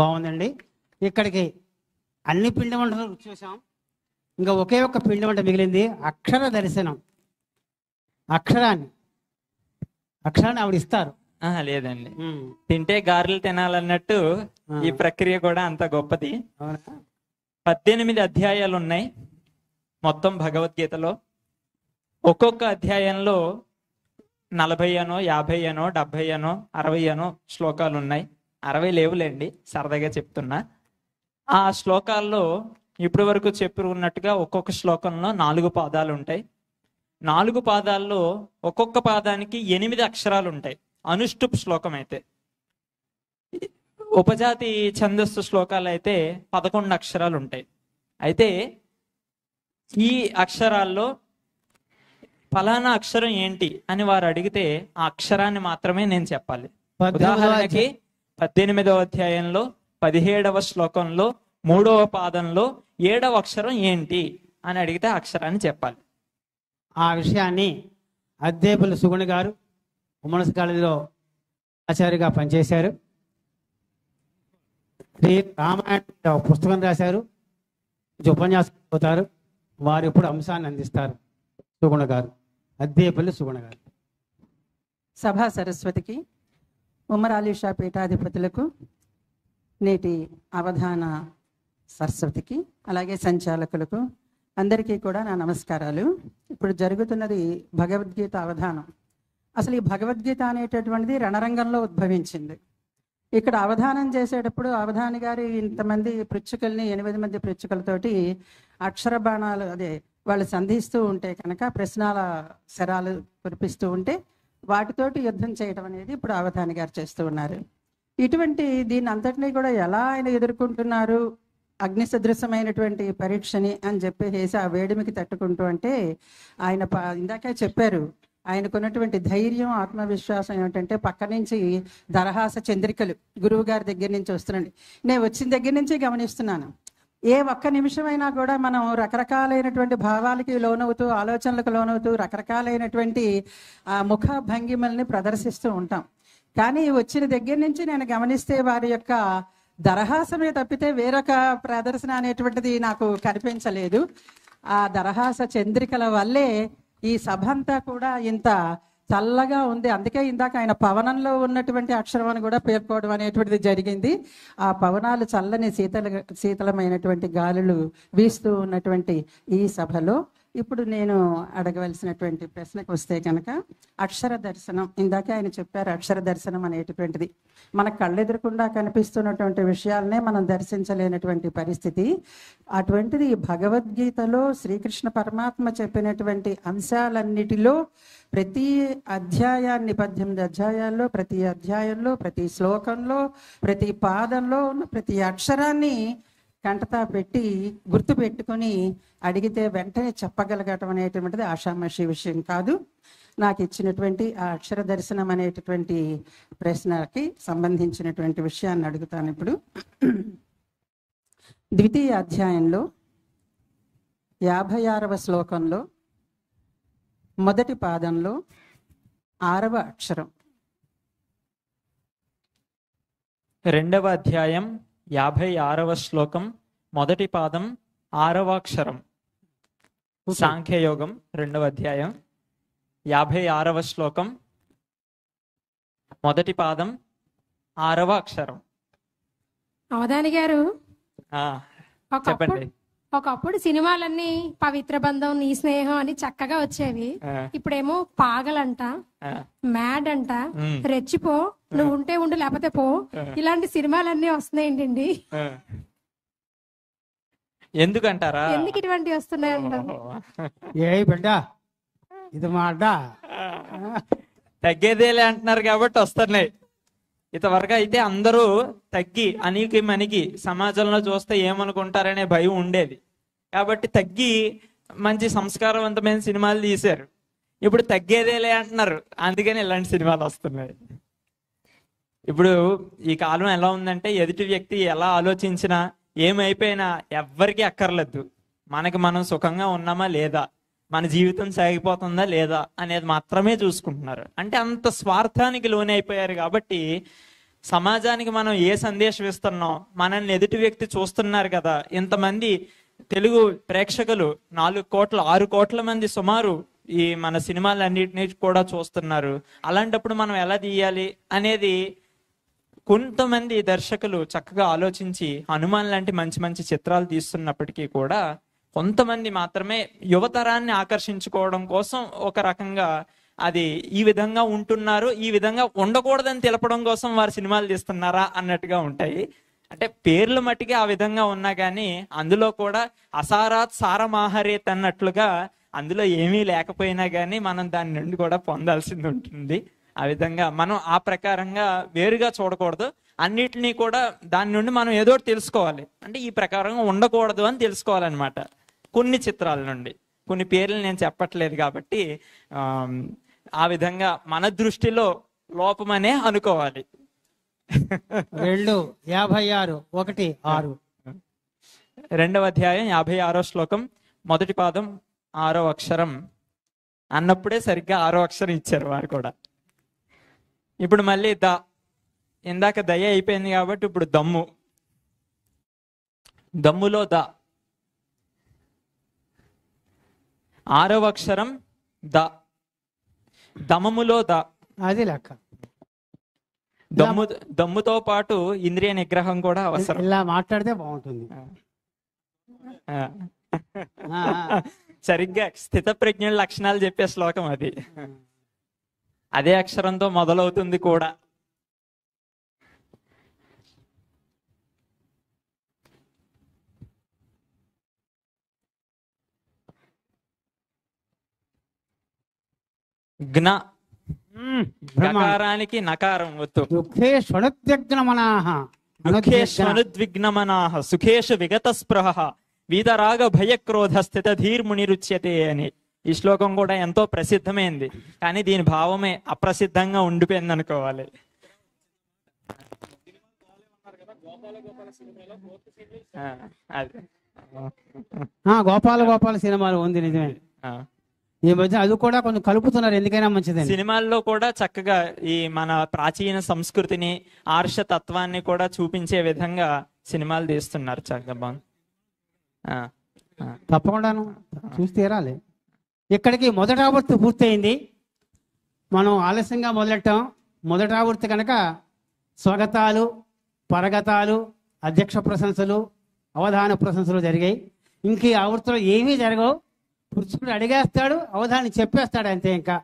బాగుందండి. ఇక్కడికి అన్ని పిండి వంటలు చూసాం. ఇంకా ఒకే ఒక్క పిండి వంట మిగిలింది, అక్షర దర్శనం. అక్షరాన్ని ఆవిడ ఇస్తారు. లేదండి, తింటే గారెలు తినాలన్నట్టు ఈ ప్రక్రియ కూడా అంత గొప్పది. 18 అధ్యాయాలు ఉన్నాయి మొత్తం భగవద్గీతలో. ఒక్కొక్క అధ్యాయంలో 40 అనో 50 అనో 70 అనో 60 అనో శ్లోకాలు ఉన్నాయి. 60 లేవులేండి, సరదాగా చెప్తున్నా. ఆ శ్లోకాల్లో ఇప్పటి వరకు చెప్పుకున్నట్టుగా ఒక్కొక్క శ్లోకంలో 4 పాదాలు ఉంటాయి. 4 పాదాల్లో ఒక్కొక్క పాదానికి 8 అక్షరాలు ఉంటాయి. అనుష్టుప్ శ్లోకం అయితే, ఉపజాతి ఛందస్సు శ్లోకాలు అయితే 11 అక్షరాలు ఉంటాయి. అయితే ఈ అక్షరాల్లో ఫలానా అక్షరం ఏంటి అని వారు అడిగితే ఆ అక్షరాన్ని మాత్రమే నేను చెప్పాలి. ఉదాహరణకి 18వ అధ్యాయంలో 17వ శ్లోకంలో 3వ పాదంలో 7వ అక్షరం ఏంటి అని అడిగితే ఆ అక్షరాన్ని చెప్పాలి. ఆ విషయాన్ని అద్దేపల్లి సుగుణ గారు ఉమెన్స్ కాలేజీలో ఆచార్యగా పనిచేశారు. శ్రీ రామాయణ పుస్తకం రాశారు, ఉపన్యాసం అవుతారు. వారు ఇప్పుడు అంశాన్ని అందిస్తారు. సుగుణ గారు, అద్దేపల్లి సుగుణ గారు. సభా సరస్వతికి, ఉమరాలీషా పీఠాధిపతులకు, నేటి అవధాన సరస్వతికి, అలాగే సంచాలకులకు అందరికీ కూడా నా నమస్కారాలు. ఇప్పుడు జరుగుతున్నది భగవద్గీత అవధానం. అసలు ఈ భగవద్గీత అనేటటువంటిది రణరంగంలో ఉద్భవించింది. ఇక్కడ అవధానం చేసేటప్పుడు అవధాని గారు ఇంతమంది పృచ్ఛకుల్ని 8 మంది పృచ్ఛకులతోటి అక్షర బాణాలు వాళ్ళు సంధిస్తూ ఉంటే కనుక ప్రశ్నల శరాలు కురిపిస్తూ ఉంటే వాటితోటి యుద్ధం చేయడం అనేది ఇప్పుడు అవధాని గారు చేస్తూ ఉన్నారు. ఇటువంటి దీన్ని అంతటినీ కూడా ఎలా ఆయన ఎదుర్కొంటున్నారు, అగ్ని సదృశమైనటువంటి పరీక్షని అని చెప్పేసి ఆ వేడిమికి తట్టుకుంటూ అంటే ఆయన ఇందాకే చెప్పారు, ఆయనకున్నటువంటి ధైర్యం ఆత్మవిశ్వాసం ఏమిటంటే పక్క నుంచి దరహాస చంద్రికలు గురువు గారి దగ్గర నుంచి వస్తున్నాండి. నేను వచ్చిన దగ్గర నుంచి గమనిస్తున్నాను, ఏ ఒక్క నిమిషమైనా కూడా మనం రకరకాలైనటువంటి భావాలకి లోనవుతూ, ఆలోచనలకు లోనవుతూ రకరకాలైనటువంటి ముఖ భంగిమల్ని ప్రదర్శిస్తూ ఉంటాం. కానీ వచ్చిన దగ్గర నుంచి నేను గమనిస్తే వారి యొక్క దరహాసమే తప్పితే వేరొక ప్రదర్శన అనేటువంటిది నాకు కనిపించలేదు. ఆ దరహాస చంద్రికల వల్లే ఈ సభ అంతా కూడా ఇంత చల్లగా ఉంది. అందుకే ఇందాక ఆయన ఉన్నటువంటి అక్షరం అని కూడా పేర్కోవడం అనేటువంటిది జరిగింది. ఆ పవనాలు చల్లని శీతలమైనటువంటి గాలులు వీస్తూ ఉన్నటువంటి ఈ సభలో ఇప్పుడు నేను అడగవలసినటువంటి ప్రశ్నకు వస్తే కనుక, అక్షర దర్శనం ఇందాకే ఆయన చెప్పారు. అక్షర దర్శనం అనేటటువంటిది మన కళ్ళెదురకుండా కనిపిస్తున్నటువంటి విషయాలనే మనం దర్శించలేనటువంటి పరిస్థితి. అటువంటిది భగవద్గీతలో శ్రీకృష్ణ పరమాత్మ చెప్పినటువంటి అంశాలన్నిటిలో ప్రతి అధ్యాయాన్ని 18 అధ్యాయాల్లో ప్రతి అధ్యాయంలో ప్రతి శ్లోకంలో ప్రతి పాదంలో ఉన్న ప్రతి అక్షరాన్ని కంటతా పెట్టి గుర్తు పెట్టుకుని అడిగితే వెంటనే చెప్పగలగటం అనేటువంటిది ఆషామాషి విషయం కాదు. నాకు ఇచ్చినటువంటి ఆ అక్షర దర్శనం అనేటటువంటి ప్రశ్నకి సంబంధించినటువంటి విషయాన్ని అడుగుతాను ఇప్పుడు. ద్వితీయ అధ్యాయంలో 56వ శ్లోకంలో మొదటి పాదంలో 6వ అక్షరం. 2వ అధ్యాయం 56వ శ్లోకం మొదటి పాదం 6వ అక్షరం. సాంఖ్యయోగం 2వ అధ్యాయం 56వ శ్లోకం మొదటి పాదం 6వ అక్షరం. అవధాని గారు, చెప్పండి. ఒకప్పుడు సినిమాలన్నీ పవిత్ర బంధం, నీ స్నేహం అని చక్కగా వచ్చేవి. ఇప్పుడేమో పాగలంట, మ్యాడ్ అంట, రెచ్చిపో, నువ్వు ఉంటే ఉండు లేకపోతే పో, ఇలాంటి సినిమాలన్నీ వస్తున్నాయండి. ఎందుకంటారా? ఎందుకు ఇటువంటివి వస్తున్నాయంట? ఏ బిడ్డ ఇది మా అడ్డ తగ్గేదేలే అంటున్నారు కాబట్టి వస్తున్నాయి. ఇంతవరకు అయితే అందరూ తగ్గి అనికి మనకి సమాజంలో చూస్తే ఏమనుకుంటారనే భయం ఉండేది. కాబట్టి తగ్గి మంచి సంస్కారవంతమైన సినిమాలు తీశారు. ఇప్పుడు తగ్గేదేలే అంటున్నారు, అందుకని ఇలాంటి సినిమాలు వస్తున్నాయి. ఇప్పుడు ఈ కాలం ఎలా ఉందంటే ఎదుటి వ్యక్తి ఎలా ఆలోచించినా ఏమైపోయినా ఎవ్వరికీ అక్కర్లేదు. మనకి మనం సుఖంగా ఉన్నామా లేదా, మన జీవితం సాగిపోతుందా లేదా అనేది మాత్రమే చూసుకుంటున్నారు. అంటే అంత స్వార్థానికి లోనైపోయారు. కాబట్టి సమాజానికి మనం ఏ సందేశం ఇస్తున్నాం, మనల్ని ఎదుటి వ్యక్తి చూస్తున్నారు కదా, ఇంతమంది తెలుగు ప్రేక్షకులు 4 కోట్ల 6 కోట్ల మంది సుమారు ఈ మన సినిమాలన్నిటినీ కూడా చూస్తున్నారు. అలాంటప్పుడు మనం ఎలా తీయాలి అనేది కొంతమంది దర్శకులు చక్కగా ఆలోచించి హనుమాన్ లాంటి మంచి మంచి చిత్రాలు తీస్తున్నప్పటికీ కూడా కొంతమంది మాత్రమే యువతరాన్ని ఆకర్షించుకోవడం కోసం ఒక రకంగా అది ఈ విధంగా ఉంటున్నారు, ఈ విధంగా ఉండకూడదని తెలపడం కోసం వారు సినిమాలు తీస్తున్నారా అన్నట్టుగా ఉంటాయి. అంటే పేర్లు మట్టికి ఆ విధంగా ఉన్నా కానీ అందులో కూడా అసారాత్ సారమాహరేత్ అన్నట్లుగా అందులో ఏమీ లేకపోయినా కానీ మనం దాని నుండి కూడా పొందాల్సింది ఉంటుంది. ఆ విధంగా మనం ఆ ప్రకారంగా వేరుగా చూడకూడదు, అన్నిటినీ కూడా దాని నుండి మనం ఏదో ఒకటి తెలుసుకోవాలి. అంటే ఈ ప్రకారంగా ఉండకూడదు అని తెలుసుకోవాలన్నమాట. కొన్ని చిత్రాల నుండి కొన్ని పేర్లు నేను చెప్పట్లేదు కాబట్టి ఆ విధంగా మన దృష్టిలో లోపమనే అనుకోవాలి. 2:56:1-6 2వ అధ్యాయం 56వ శ్లోకం మొదటి పాదం 6వ అక్షరం అన్నప్పుడే సరిగ్గా 6వ అక్షరం ఇచ్చారు వారు కూడా. ఇప్పుడు మళ్ళీ ఇందాక దయ అయిపోయింది కాబట్టి ఇప్పుడు దమ్ములో 6వ అక్షరం దమములో అది లెక్క. దమ్ముతో పాటు ఇంద్రియ నిగ్రహం కూడా అవసరం. ఇలా మాట్లాడితే బాగుంటుంది. సరిగ్గా స్థిత ప్రజ్ఞుల లక్షణాలు చెప్పే శ్లోకం అది. అదే అక్షరంతో మొదలవుతుంది కూడా. గకారానికి నకారం వత్తు. దుఃఖేష్వనుద్విగ్నమనాః సుఖేషు విగత స్పృహ వీతరాగ భయక్రోధ స్థిత ధీర్మునిరుచ్యతే అని ఈ శ్లోకం కూడా ఎంతో ప్రసిద్ధమైంది. కానీ దీని భావమే అప్రసిద్ధంగా ఉండిపోయింది అనుకోవాలి. గోపాల సినిమాలు ఉంది, నిజమే. ఈ మధ్య అది కూడా కొంచెం కలుపుతున్నారు, ఎందుకైనా మంచిది. సినిమాల్లో కూడా చక్కగా ఈ మన ప్రాచీన సంస్కృతిని ఆర్ష తత్వాన్ని కూడా చూపించే విధంగా సినిమాలు తీస్తున్నారు. చక్కగా బాగుంది. తప్పకుండాను చూసి తీరాలి. ఇక్కడికి మొదటి ఆవృత్తి పూర్తయింది. మనం ఆలస్యంగా మొదలెట్టాం. మొదటి ఆవృత్తి కనుక స్వాగతాలు, పరగతాలు, అధ్యక్ష ప్రశంసలు, అవధాన ప్రశంసలు జరిగాయి. ఇంక ఈ ఆవృత్తిలో ఏమీ జరగవు. పురుషుడు అడిగేస్తాడు, అవధాని చెప్పేస్తాడు, అంతే. ఇంకా